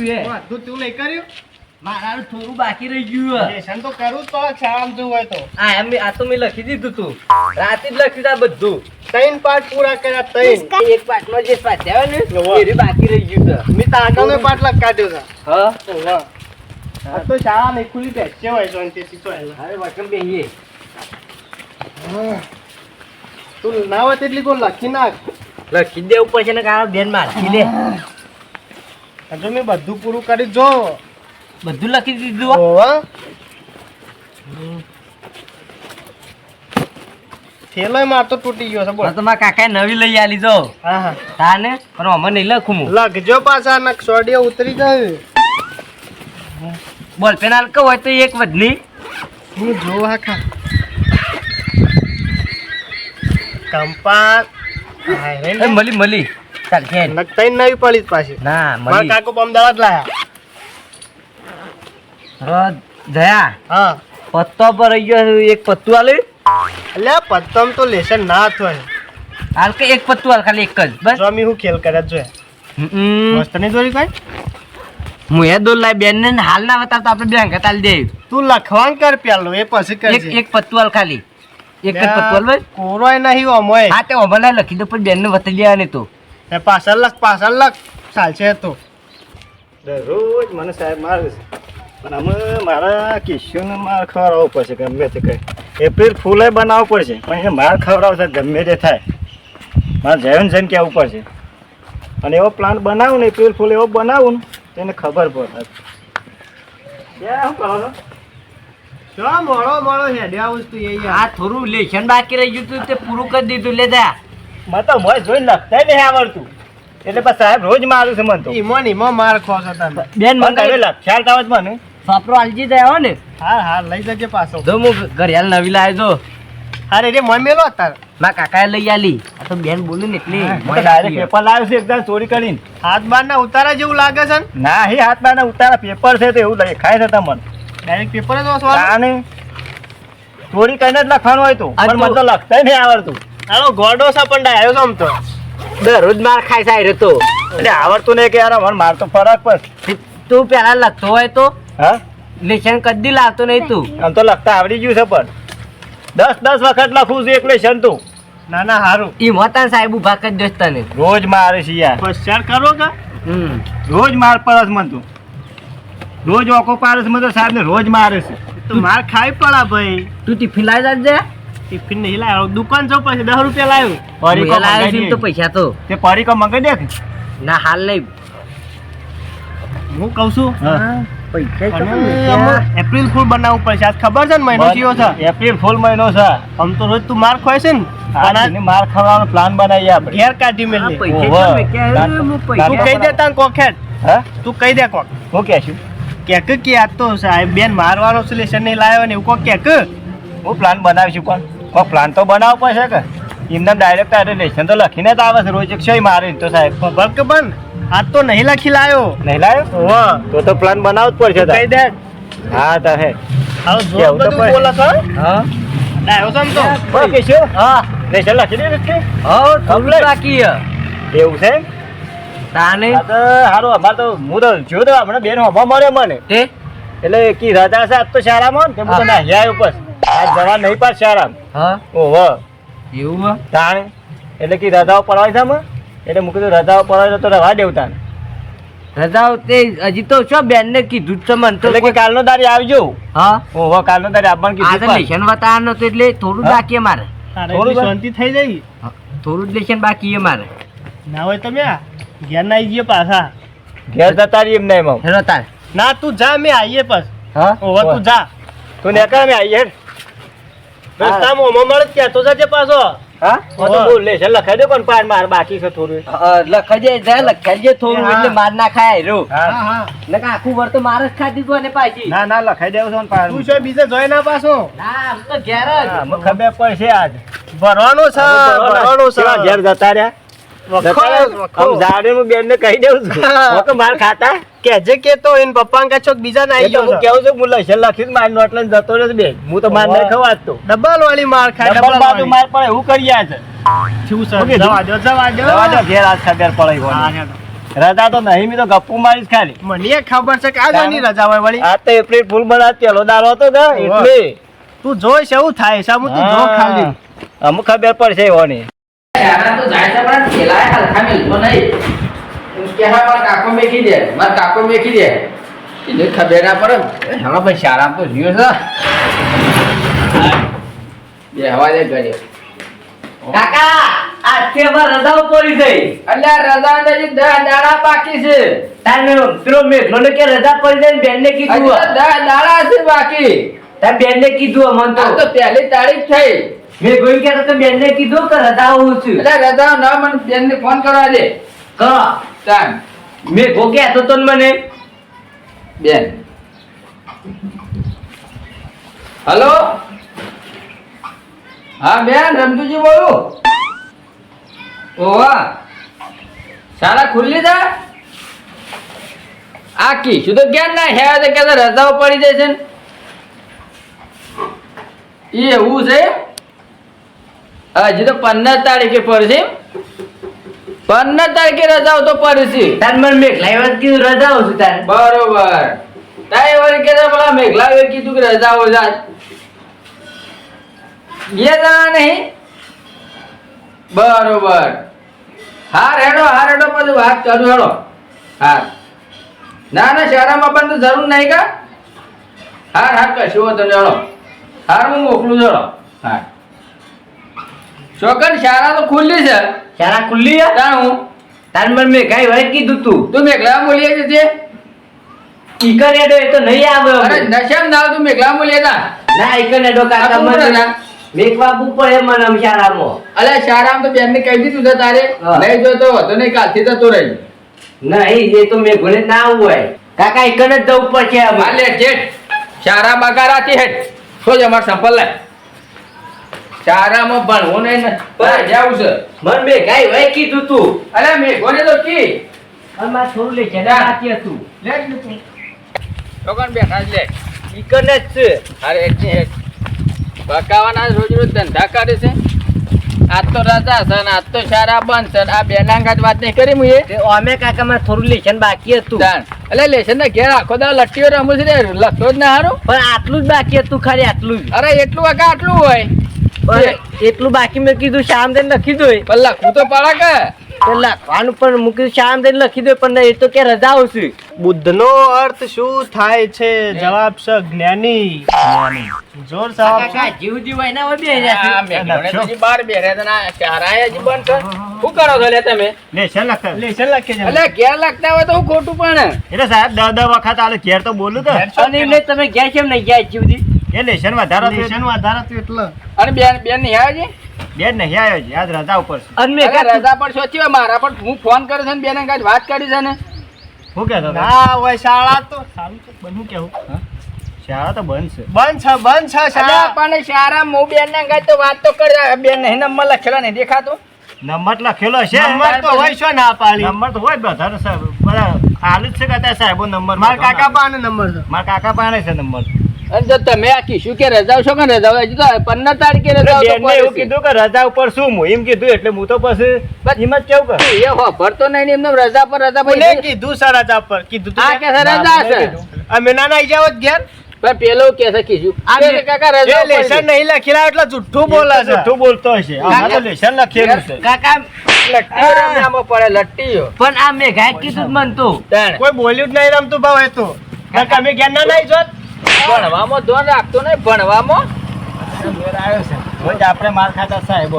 હે તું લઈ કર્યું મારું થોડું બાકી રહી ગયું લેશન તો કરું જ પડે શાળામાં જવું હોય તો આ તો મેં લખી દીધું તું રાતે જ લખી દીધા બધું 3 પાઠ પૂરા કર્યા 3 એક પાઠમાં જે સ્વાધ્યાય ને એ બાકી રહી ગયું છે મેં તાકાનો પાઠ લખ કાઢ્યો છે હા વાહ આ તો શાળા નહીં ખુલી બેસે હોય તો અંતે તો હવે વકમ બેહીએ તું ના હોય તેટલી કોઈ લખી નાખ લખી દેવું પડશે ને કારણ બેન મારથી લે હજુ મેં બધું પૂરું કરી જો બધું લખી દીધું ઓવા થેલોય માર તો તૂટી ગયો છે બોલ તો મારા કાકાએ નવી લઈ આલી જો હા હા તાને પણ અમે નહીં લખું હું લખજો પાછા નકશોડિયો ઉતરી જાય બોલ પેન હાલ કે હોય તો એક વધની હું જો આખા કંપાસ મળી ચાલ ખેર નકતાઈ નવી પડી પાછી ના મારા મળી કાકો અમદાવાદ લાયા જયા હા પત્તો પર રહી ગયો એક પત્તું આલે અલ્યા પત્તમ તો લેશન ના થાય હાલ કે એક પત્તું હાલ ખાલી એક જ બસ સ્વામી હું ખેલ કર્યા જો મસ્ત નહીં દોરી કઈ હું એ દોર લાય બેન ને હાલ ના બતાવતો આપણે બેંક તાલ દે તું લખવાન કર પેલો એ પછી કરજે એક પત્તું હાલ ખાલી એક જ પત્તું હાલ બસ કોરોય નહીં ઓમોય હા તે ઓમલા લખી દો પણ બેન ને વતી લેવા ને તો એ પાછળ લખ ચાલશે તો દરરોજ મને સાહેબ મારે છે પણ અમે મારા કિશોરને માર ખવડાવવો પડશે ગમે તે કંઈ એપ્રિલ ફૂલે બનાવવું પડશે પણ એ માર ખવડાવશે ગમે તે થાય મારે જયન જઈને કહેવું પડશે અને એવો પ્લાન બનાવું ને એપ્રિલ ફૂલ એવો બનાવું ને તેને ખબર પડે શું કરો છો મોડો હેડ્યા વસ્તુ એ આ થોડું લેશન બાકી રહી ગયું તું તે પૂરું કરી દીધું લે જા મને તો મોય જોઈને લખતા નહીં આવડતું એટલે બસ સાહેબ રોજ મારું છે મને તો ઈમો માર ખો છો તમે બેન મને હવે લખ્યાલ તાવ જ મને સાપરો આલજી જાય હો ને હા લઈ જજે પાછો જો હું ઘરે હાલ નવી લાવ્યો જો અરે રે મોય મેલો તાર મારા કાકાએ લઈ આલી આ તો બેન બોલી ને એટલે ડાયરેક્ટ પેપર લાવ્યો છે એકદમ ચોરી કરીને હાથ બારના ઉતારા જેવું લાગે છે ને ના હી હાથ બારના ઉતારા પેપર છે તો એવું દેખાય છે તમને ડાયરેક્ટ પેપર જ વાંચવાનું ચોરી કરીને જ લખવાનું હોય તો પણ મને તો લખતા નહીં આવડતું હાલો ગોડો છે પણ ડાયો છે આમ તો દરરોજ માર ખાઈ જાય તો એટલે આવડતું નહીં કે યાર મને માર તો ફરક પડે તું પેલા લખતો હોય તો હા લેશન કદી લાવતો નહીં તું આમ તો લખતા આવડી ગયું છે પણ 10 વખત લખું છું એક લેશન તું ના હારું ઈ મોતા સાહેબ ઉભા કરી દોસ્ત તને રોજ મારે છે યાર હોશિયાર કરો કે રોજ માર પરસ મન તું રોજ ઓકો પારસ મન તો સાહેબ ને રોજ મારે છે તો માર ખાઈ પડા ભાઈ તું ટિફિન લાવી જાજે ટિફિન નહીં લાવ્યો દુકાન જો પછી 10 રૂપિયા લાવ્યો પરીકો લાવ્યો તો પૈસા તો તે પરીકો મંગાઈ દે ના હાલ નહીં હું કહું છું પૈસા એપ્રિલ ફૂલ બનાવવું પડશે આજ ખબર છે ને મહિનો કયો છે એપ્રિલ ફૂલ મહિનો છે આમ તો રોજ તું માર ખોય છે ને માર ખાવાનો પ્લાન બનાવીએ આપણે ઘેર કાઢી મેલી તું કહી દે તાન કોખેટ હા તું કહી દે કોક હું કહેશું કેક કે આ તો સાહેબ બેન મારવાનો સોલ્યુશન નહીં લાવ્યો ને એવું કોક કેક હું પ્લાન બનાવીશું કોઈ પ્લાન તો બનાવવો પડશે કે એમને ડાયરેક્ટ લેશન તો લખીને જ આવે છે રોજ એક શોય મારે તો સાહેબ ખબર કે બન આ તો નહીં લખી લાયો નહીં લાયો તો પ્લાન બનાવવો જ પડશે કહી દે હા તો હે આવ જો બધું બોલે છે હા ડાયો સમ તો બોલ કેશો હા લેશન લખી દે છે હા થોડું બાકી એવું છે તાને તો હારું અમાર તો હું તો જો તો આપણે બેન હોવા મળે મને તે એટલે કી રજા છે આજ તો શાળામાં તે હું તો ના આવ્યો બસ આજ જવા નહીં પાસ શાળામાં હા ઓહો એવું તાણે એટલે કી રજાઓ પડવાય છે અમે એટલે મૂકી તો રજાઓ પડવાય તો રવા દેવતા રજાઓ તે હજી તો શું બેન ને કીધું છે મને તો એટલે કાલનો દાડી આવજો હા ઓહો કાલનો દાડી આપવાનું કીધું આ લેશન વાતાવરણ હતું એટલે થોડું બાકી મારે થોડું શાંતિ થઈ જાય થોડું લેશન બાકી મારે ના હોય તમે ઘેર ના આવી ગયો પાછા ઘેર જતા રહી એમ નહીં હેલો તાર ના તું જા મેં આવીએ પાસ હા ઓહો તું જા તું નેકા મેં આવીએ રસ્તામાં મળે ક્યાં તો જજે પાછો હા તો બોલ લેશન લખાઈ દે પણ પાર માર બાકી છે થોડું લખાઈ જાય લખાઈ જાય થોડું એટલે માર ના ખાય રો હા હા નકા આખું વર તો માર જ ખાધી તો અને પાછી ના લખાઈ દેવ છો ને પાર તું શું બીજે જોઈ ના પાછો ના હું તો ઘેર જ મને ખબર પડશે આજ ભરવાનો છે ઘેર જતા રહ્યા બેન ને કહી દઉં છું માર ખાતા કેજે કે તો એને પપ્પા કા ચોક બીજા ના આવી ગયો કેવું છું હું લખેલ લખી માર નોટ લઈને જતો રહ્યો બેન હું તો માર નહીં ખવાતો ડબલ વાળી માર ખાય ડબલ બાજુ માર પડે એવું કરી આ છે શું સર જવા દો ઘેર આજ ખબર પડે રજા તો નહીં, મેં તો ગપ્પુ મારીશ ખાલી. મને ખબર છે કે આ જોની રજા હોય વળી. આ તો એપ્રિલ ફૂલ બનાવ પેલો દાડો હતો ને એટલે તું જોઈશ એવું થાય સામુ તું જો ખાલી. અમુક ખબર પડશે એવાની. શાળા તો જાય છે પણ પેલા હલકા મિલતો નહીં. કે હા મારા કાકો મેકી દે, મારા કાકો મેકી દે. એને ખબર ના પડે. હા ભાઈ શાળા તો જીવ છે. બે હવા દે ઘરે. કાકા આજથી અમાર રજાઓ પડી ગઈ. એટલે રજા નથી 10 દાડા બાકી છે. તાને પેલો મેઘલો કે રજા પડી જાય બેનને કીધું. 10 દાડા છે બાકી. તાર બેનને કીધું અમન તો પહેલી તારીખ થઈ. મેં કોઈ કે તો બેનને કીધું કે રજા આવું છું. એટલે રજા ના મને બેનને ફોન કરવા દે. કરો તાન. મેં ગો કે તો મને બેન. હેલો હા બેન રમતુજી બોલું. ઓવા શાળા ખુલ્લી છે. આ કીશું તો ક્યાં ના હે તો કે રજાઓ પડી જાય છે ને. એ એવું છે. હજી તો 15 તારીખે પડશે. 15 તારીખે રજાઓ તો પડશે. તાર મને મેઘલા કીધું રજાઓ છે તાર. બરોબર. તારે વળી કે પેલા મેઘલા કીધું કે રજાઓ જાય. બે જણા નહીં. બરોબર. હાર હેડો પછી વાત કરું હેડો. હાર ના શાળામાં પણ તો જરૂર નહીં કા. હાર કશું વાંધો નહીં હેડો. હાર હું મોકલું હેડો. હાર છોકર શાળા તો ખુલ્લી છે. શાળા ખુલ્લી છે તાર હું તાર મને મેં કઈ વાત કીધું તું મેઘલા બોલીએ છે. ઈકર એડો એ તો નહીં આવ્યો. અરે નશામ ના તું મેઘલા બોલીએ ના ઈકર એડો કાકા મને મેઘવા ઉપર મને શાળામાં. અલે શાળામાં તો બેન ને કહી દીધું છે તારે નહીં જોતો તો નહીં કાલથી જતો રહી. નહીં એ તો મેં ભલે ના હોય કાકા ઈકર જ જવું પડશે. હાલે જેઠ શાળા બગારાતી હેઠ શું અમાર સંપલ લે. શાળામાં ભણવું નહીં ને બરાબર જાવું છે. મન બે ગાય હોય કીધું તું. અરે મેં કોને તો કી અમાર થોડું લે છે રાતી હતું લે લોકોને બેઠા જ લે ઈકર જ છે. અરે એક બકાવાના રોજ ધંધા કરે છે. આજ તો રજા છે ને આજ તો શાળા બંધ છે. આ બેનાંગાત વાત નહીં કરી મુએ અમે કાકા માં થોડું લેશન બાકી હતું. એટલે લેશન ને ઘેર આખો દા લટ્ટીઓ રમું છે લખતો જ ના હારું. પણ આટલું જ બાકી હતું ખાલી આટલું જ. અરે એટલું વાગા આટલું હોય એટલું બાકી મેં કીધું શામ દઈને લખી દો. પણ લખવું તો પડે કે લખવાનું પણ મૂકી શામ દઈને લખી દો. પણ એ તો કે રજા આવશે. બુદ્ધનો અર્થ શું થાય છે? જવાબ છે જ્ઞાની. જોર સાહેબ કાકા જીવ જીવ હોય ના હોય બે રહ્યા છે. મેં તો જી બાર બે રહ્યા ના શાળાએ જી બંધ છે. શું કરો છો લે તમે? લેશન લખે છે. એટલે ઘેર લખતા હોય તો હું ખોટું પણ. એટલે સાહેબ 10 વખત આલે ઘેર તો બોલું તો. અને એમને તમે ઘેર કેમ નહીં ગયા જીવજી? એ લેશન વધારો એટલે અને બેન નહીં આવે છે. બેન નહીં આવ્યો છે આજ રજા ઉપર છે. અને મેં રજા પર સોચી હોય મારા પણ હું ફોન કર્યો છે ને બેન કાંઈ વાત કરી છે ને. શું કહેતો હતો? ના હોય શાળા તો સારું છે. બનું કેવું શાળા તો બંધ છે. બંધ છે શાળા. પણ શાળા હું બેન ને કાંઈ તો વાત તો કરી. બેન નહીં નંબર લખેલો નહીં દેખાતો. નંબર લખેલો છે. નંબર તો હોય શું ના પાડી. નંબર તો હોય બધા સાહેબ બધા હાલ જ છે કે સાહેબો નંબર. મારા કાકા પાસે નંબર છે. મારા કાકા પાસે છે નંબર. અને જો તમે આ કીશું કે રજાઓ છો કે રજાઓ હજી તો 15 તારીખે રજાઓ તો બેનને એવું કીધું કે રજા ઉપર શું હું એમ કીધું એટલે હું તો પછી હિંમત કેવું કર એ હોભરતો નહીં એમને રજા પર રજા બોલે કીધું સર રજા પર કીધું આ કે સર રજા છે. અમે ના નાઈ જાવ ઘેર. પણ પેલો કે છે કીશું આ કે કાકા રજા એ લેશન નહીં લખેલા એટલે જુઠ્ઠું બોલે છે. જુઠ્ઠું બોલતો હશે. આમાં તો લેશન લખેલું છે. કાકા લટ્ટીઓ રમ્યામાં પડે લટ્ટીઓ. પણ આ મેં ગાય કીધું મન તો કોઈ બોલ્યું જ નહીં રમતું ભાવ એ તો. કાકા અમે ઘેર ના નાઈ જોત. ભણવામાં ધ્યાન રાખતો નહીં ભણવામાં. આપણે માર ખાતા સાહેબો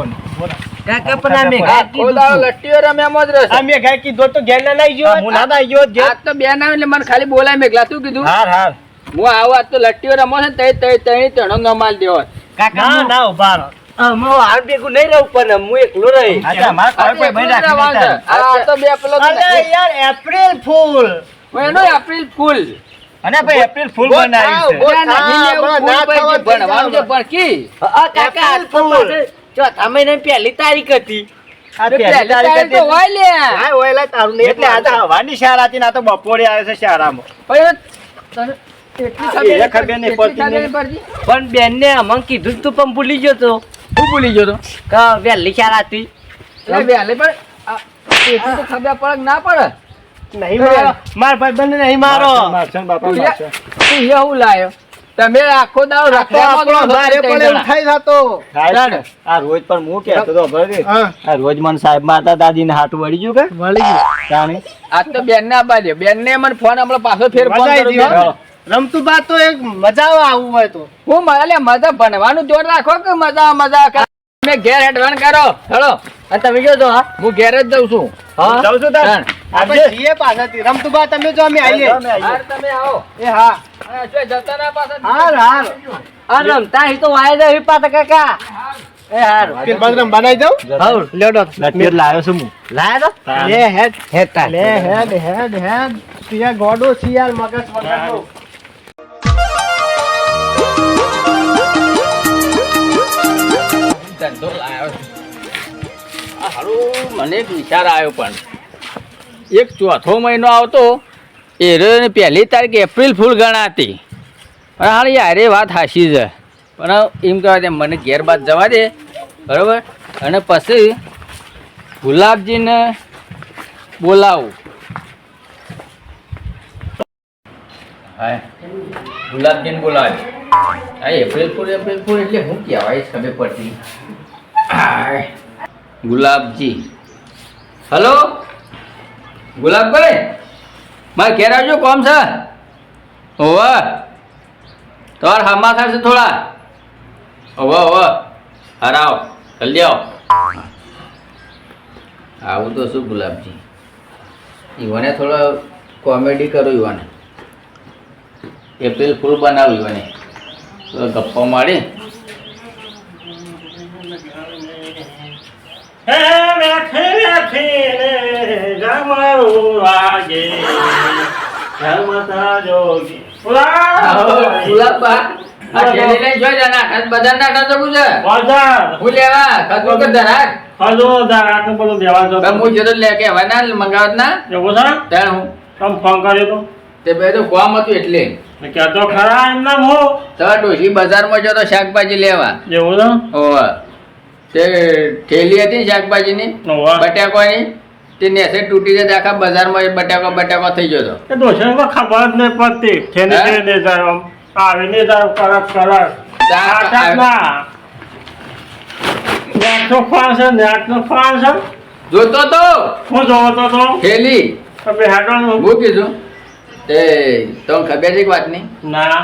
કાકા પણ આ મેં ગાય કીધું લટ્ટીઓ રમ્યામાં જ રહેશે. અમે ઘેર કીધું તો ઘેર ના નાઈ જો. હું ના નાઈ ગયો ઘેર. આજ તો બેન આવે એટલે મને ખાલી બોલાય મેઘલા તું કીધું હાર હું આવું આજ તો લટ્ટીઓ રમો છે ને તઈ તણો ન માલ દેવો. કાકા ના ઉભા રહો. હું આ ભેગું નહીં રહું પણ હું એકલો રહી. અચ્છા માર કોઈ ભાઈ રાખી દેતા. આ તો બે પેલો અરે યાર એપ્રિલ ફૂલ. એનો એપ્રિલ ફૂલ. અને ભાઈ એપ્રિલ ફૂલ બનાવ્યું છે. ચોથા મહિના પહેલી તારીખ હતી. આ પહેલી તારીખ હતી. હા ઓયલા તારું નહીં. એટલે આ તો હવાની શાળા હતી ને આ તો બપોરે આવે છે શાળામાં. પણ બેન ને અમને કીધું તું પણ ભૂલી ગયો તો. હું ભૂલી ગયો તો કે વહેલી શાળા હતી. વહેલી પણ ખબર પડે ના પડે. નહીં માર ભાઈ બંને નહીં મારો મારશે ને બાપા તું મારશે. તું એવું લાયો તમે આખો દાવ આપણો મારે પડે ઉઠાઈ થતો થાય છે. આ રોજ પણ હું કહેતો તો ભલે. હા આ રોજ મને સાહેબ માતા દાદીને હાથું વળી ગયું કે વળી ગયું જાણે આજ તો બેન ના બાજે બેન ને મને ફોન હમણાં પાછો ફેર ફોન મજા કર્યો આવી ગઈ. રમતું બા તો એક મજા આવે આવું હોય તો હું એટલે મજા ભણવાનું જોર રાખો કે મજા કરો. તમે ઘેર હેડવાન કરો હેલો અને તમે જો તો હા હું ઘેર જ જઉં છું હા જાઉં છું તાર. તાણ. આપણે જઈએ પાછાથી રમતું બા તમે જો અમે આવીએ હાર તમે આવો એ હા અને જો જતા ના પાછા હાર હાર આ રમતા હી તો વાય દે પાતા કાકા એ હાર પીર બગરમ બનાવી દઉં હાઉ લેડો લટકેટ લાવ્યો છું હું. લાયા તો લે હેડ હેતા લે હેડ તિયા ગોડો છે યાર મગજ વગરનો ધંધો લાવ્યો છું. આ હારું મને એક વિચાર આવ્યો પણ એક ચોથો મહિનો આવતો એ રહ્યો પહેલી તારીખ એપ્રિલ ફૂલ ગણાતી પણ હાલ યારે વાત હાસી છે પણ એમ કહેવાય તેમ મને ઘેર બાદ જવા દે બરાબર અને પછી ગુલાબજીને બોલાવું હા ગુલાબજીને બોલાવે હા એપ્રિલ ફૂલ એટલે શું કહેવાય ખબર પડતી હાય. ગુલાબજી હલો ગુલાબભાઈ મારે ઘેર આવજો કોમ છે હોવા તમારે હામાં થશે થોડા હોવા હરાવ જલ્દી આવો આવું તો શું ગુલાબજી ઈવને થોડો કોમેડી કરો ઈવને એપ્રિલ ફૂલ બનાવ્યું ઈવને થોડો ગપ્પો મારી હે બેઠે બેઠીને જમવું વાગે જમતા જોગી. ગુલાબબા આ ઠેલી લઈને જોઈ જાના ખાસ બજાર ના જવું છે બજાર. હું લેવા ખજૂર કે ધરાક હલો દારાને બધું દેવા જો. પણ હું જતો લે કે હવે ના મંગાવત ના એવું છે? તાણ હું તમ ફોન કર્યો તો તે બે તો કોમ હતું એટલે મેં કહેતો ખરા એમના મો. તો ડોશી બજારમાં જતો શાકભાજી લેવા એવું છે? હોવે તે ઠેલી હતી ને શાકભાજીની ઓવા. બટાકાની તે નેસે તૂટી જતા આખા બજારમાં એ બટાકો થઈ જતો એ દોષણ ખબર જ નહીં પડતી છેને હે? છેને જાય આમ. આવીને જાય કરક તા- ના નેટનો ફોન છે નેટનો ફોન છે જોતો તો હું જોવો તો ઠેલી તમે હેડવાનું હું કીધું તે તમને ખબર છે કે વાતની ના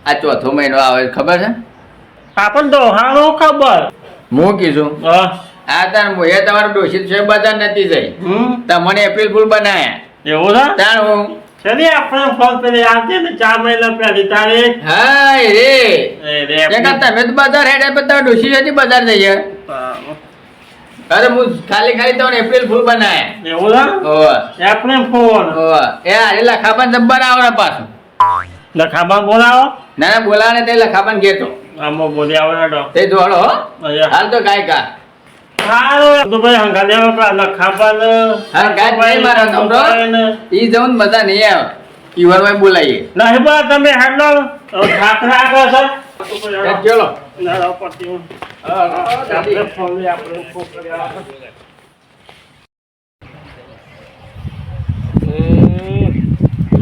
આ ચોથો મહિનો આવે ખબર છે આપણને દોહાનો ખબર હું કીધું હા. આ તાર મોએ તમારું ડોશી છે બજાર નથી જઈ તમને એપ્રિલ ફૂલ બનાયા એવું છે તાણ હું ચલી આપણે ફોન પેલી આવતી ને 4 મહિના પહેલી તારીખ હાય રે એ રે એકા તમે તો બજાર હેડે પણ તમે ડોશી હતી બજાર જઈએ અરે હું ખાલી તમને એપ્રિલ ફૂલ બનાયા એવું છે ઓવા આપણે ફોન ઓવા એ હારે લખાબાન જબ્બર આવડે પાછું લખામાં બોલાવો ના ના બોલાવે તે લખાબાન ઘેતો આમાં બોલી આવડો તે દોડો હો અહીંયા. હાલ તો ગાયકા સારું તો ભાઈ હંગાલે લખામાં હા ગાય નહીં મારો નમરો ઈ જવું મજા નહીં આવે ઈવરમાં બોલાઈએ નહીં બા તમે હેડલો ઠાકરા આગળ છે ચલો ના પતિ આપણે ફોન લઈ આપણે ફોન કર્યા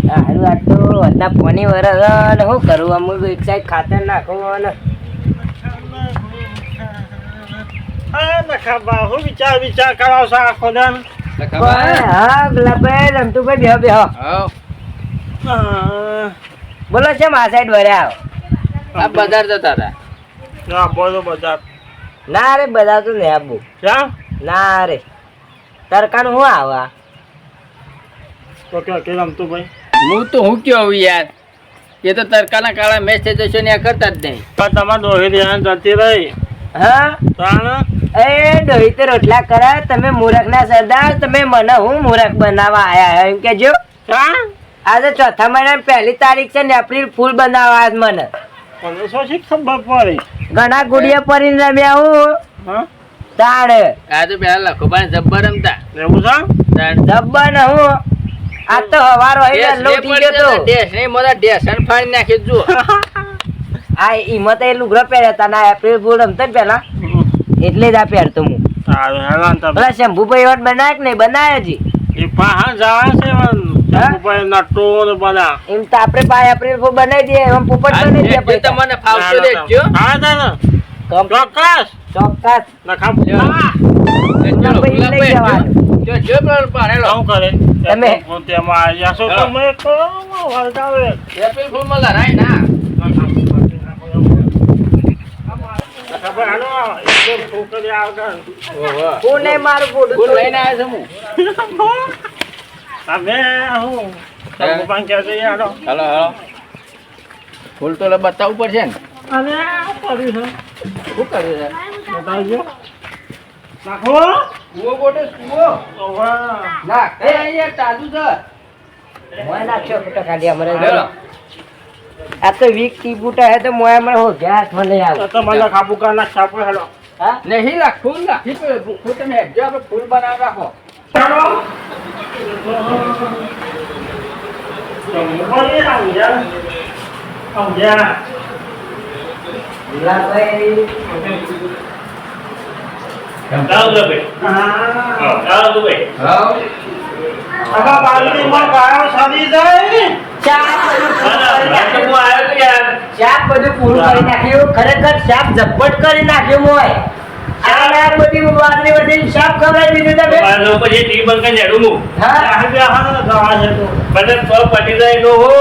હારું આ તો વધના પોની વરસ ને શું કરું અમુક એક સાઈડ ખાતર નાખવું અને લખાબા હું વિચાર કરાવ છો આખો દાન હા ગુલાબભાઈ રમતુભાઈ બેહો બેહો બોલો છે આ સાઈડ વર્યા આ બજાર જતા હતા ના બોલો બધા ના રે બધા તો નહીં આવું ક્યાં ના રે તરકાનું શું આવા તો કે રમતું ભાઈ હું તો હું કયો હવે યાર એ તો તરકાના કાળા મેચ થઈ જશે ને આ કરતા જ નહીં તમારે દોહી ધ્યાન જતી રહી હા તાણ એ ડોહી તો રોટલા કરે તમે મૂરખ ના સરદાર તમે મને હું મૂરખ બનાવવા આયા એમ કેજો ક્યાં આજે ચોથા મહિના પહેલી તારીખ છે ને એપ્રિલ ફૂલ બનાવવા આજ મને 1500 શી ખબર પડી ઘણા ગુડિયા પરીને રમ્યા હું હા તાણ આ તો પેલા લખોબાને જબ્બર રમતા એવું છે જબ્બર ને હું આ તો હવારો હોય લોટી ગયો તો ડેશ નહીં મોટા ડેશન ફાડી નાખી જુઓ આ ઈમાં તો એ લુગડો પહેર્યા હતા ના એપ્રિલ ફૂલ રમતા જ પેલા એટલે જ આ પહેરતો હું સારું હેરાન તમે પેલા શંભુભાઈ વાત બનાય કે નહીં બનાય હજી એ પાહા જા છે ઉપર નટો ને બધા એમ તો આપણે પાય એપ્રિલ ફૂલ બનાવી દઈએ એમ પોપટ બનાવી દઈએ જે તમને ફાવતો દેજો હા ના ચોક્કસ ચોક્કસ લખા જો જો પારેલો શું કરે તમે તેમાં આવ્યા છો તમે તો વળગાવે એપ્રિલ ફૂલ માં લડાઈ ના ખબર આનો એકદમ છોકરી આવતા હું નહીં મારું ફૂલ ફોટો લઈને આવ્યો છું તમે હું તમે પણ કહે છે આનો હાલો હાલો ફૂલ તો બતાવવું પડશે ને અને આ કર્યું છે શું કર્યું છે બતાવજો નાખો કુવો બોટે કુવો વાહ ના એ અહીંયા તાજુ છે મોય નાખ્યો ફોટો કાઢી અમારે હાલો આ તો વીક ટી બુટા હે તો મોય અમારે હો ગયા મને આવ તો મને ખાબુ કરના છાપો હેલો હા નહીં લાખ ફૂલ રાખી ફૂલ તમે જો આપણે ફૂલ બનાવી રાખો ચાલો તો મોય આવ જા ગુલાબભાઈ ચાલો તો ભાઈ હા ચાલો તો ભાઈ હા આખા બાલડીમાં ગાયો સાદી જાય શાક હું આવ્યો તો યાર શાક બધું પૂરું કરી નાખ્યું ખરેખર શાક ઝપટ કરી નાખ્યું મોય આ બધી વાતની બધી શાક ખવડાવી દીધું તમે મારો પછી ટી બંકા નેડું હું હા હા ગાવા છે તો બને તો પટી જાય નો હો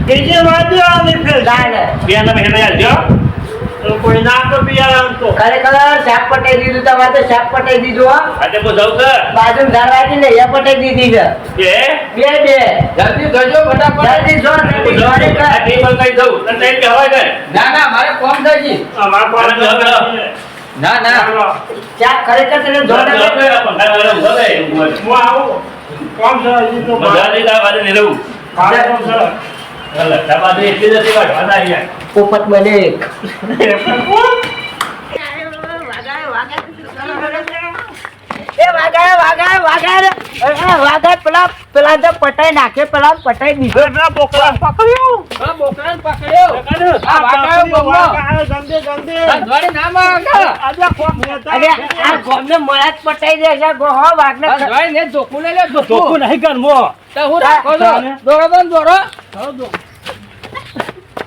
બીજી વાત આની ફેર ગાય બેના મહિના આવજો તો કોઈ ના તો બિયાર તો ખરેખર શાક પટાઈ દીધું તમારે તો શાક પટાઈ દીધું હો આજે હું જાઉં છે બાજુ ધારવાથી ને એ પટાઈ દીધી છે કે બે જલ્દી કરજો ફટાફટ જલ્દી જો જલ્દી ઘરે કર. આ ટી બંકા જાઉં તને કે હવા જાય ના ના મારે કોમ થઈ ગઈ અમાર કોણ ના ના શાક ખરેખર તને જોડે હું આવું કોમ છે હજી તો મજા નહીં આવે ને રહેવું કોમ છે હાલ તમારે એટલી જતી વાત વાદા અહીંયા પોપટ બને પેલા તો પટાઈ નાખે પેલા પટાઈ દીધો બોકડા પકડ્યો હા બોકરાને પકડ્યો આ વાગાયો બમ્બો અજવાળી ના માંગા અરે આ ગોમને મોળા જ પટાઈ દે છે હો વાઘને અજવાળી ને જોખું લઈ લે ચોખ્ખું જોખું નહીં કરવો તો હું રાખો છો દોરો દો ને દોરો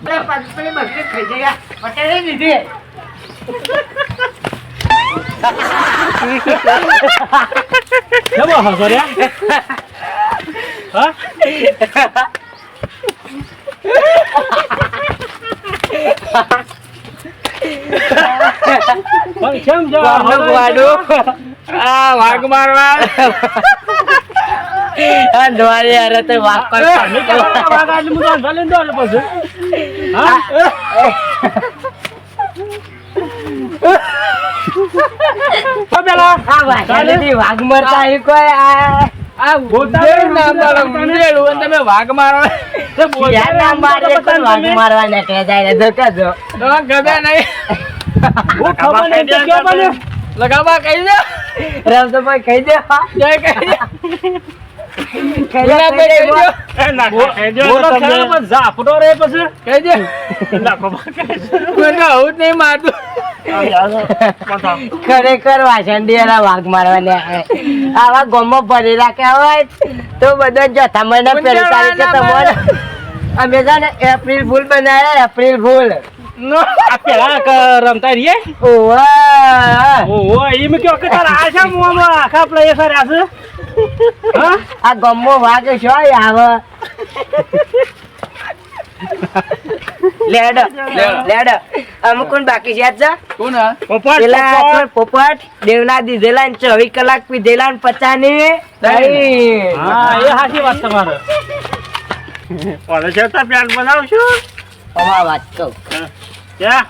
પેલી બકરી ખાઈ જાય પટાઈ દીધી કેવો હસો રે હા પણ કેમ જો ગોમનો ગોવાડો આ વાઘ મારવા આ ડોરે અરે તો વાઘ પર વાગાડે મુદા ચાલે દો પછી હા આ વાઘાથી વાઘ મરતા અહીં કોઈ આ બોલતા ના મારો મુંડેલું અને તમે વાઘ મારો યાર ના મારે પણ વાઘ મારવા નીકળે જાય ધક્કા જો તો ગમે નહીં હું ખબર નહીં તો કેવો બને લગાવા કહી દે રમતો ભાઈ કહી દે જય કહી દે કહી દે એ ના બોલો ખરા પણ ઝાપડો રે પછી કહી દે નાખો કોઈને આવું જ નહીં મારતું ખરેખર વાસંડી વાઘ મારવા આવા ગોમો ભરી રાખ્યા હોય તો બધા જથ્થા મહિના પેલી તારીખે તમારે અમે છે ને એપ્રિલ ફૂલ બનાવ્યા એપ્રિલ ફૂલ આ પેલા રમતા રહીએ ઓવા ઓહો એમ કયો કે તારા આશા મોમાં આખા પ્લેયર કર્યા છે હા આ ગોમો વાઘ છો આવે લેડ લેડ અમુક કોણ બાકી છે આજ કોણ પેલા પોપટ દેવના દીધેલા ને 24 કલાક પીધેલા ને 50 ની હા એ સાચી વાત તમારે ઓલે છે તો પ્લાન બનાવશું અમાર વાત કહું ક્યાં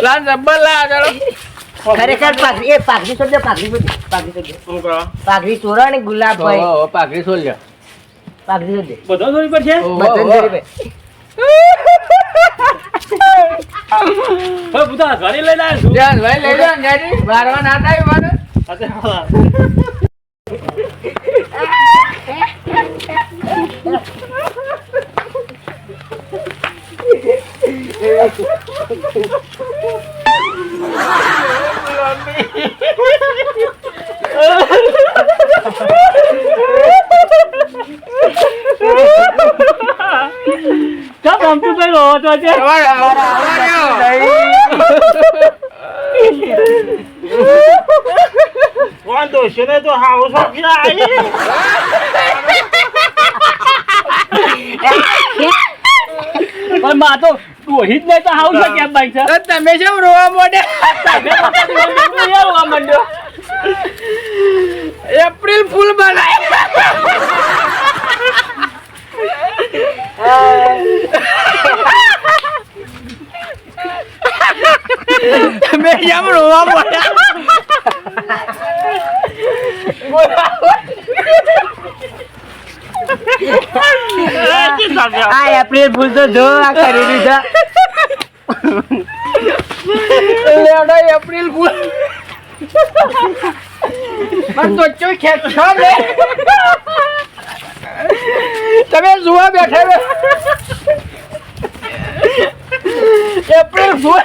લાન રબ્બર લા ચાલો ખરેખર પાઘડી એ પાઘડી છોડ દે પાઘડી છોડ દે પાઘડી છોડ દે શું કરો પાઘડી ચોરા ને ગુલાબ ભાઈ ઓ પાઘડી સોલ લ્યો પાઘડી છોડ દે બધો દોરી પર છે બધું જોઈ ભાઈ હવે બુધા ઘરે લઈને આવ્યો છું જાન ભાઈ લઈ લો ગાડી મારવા ના થાય મને રોવો તો છે વાંધો છે ને તો હાઉસ પણ માં તો ડોહી જ નહીં તો હાઉસ કેમ ભાઈ છે તમે શું રોવા મોડે રોવા માંડ્યો એપ્રિલ ફૂલ બનાય તમે કેમ રોવા મોડે આ એપ્રિલ ફૂલ તો જો આ કરેલું છે લેડો એપ્રિલ ફૂલ પણ તો ચો ખેંચો ને તમે જોવા બેઠા એપ્રિલ ફૂલ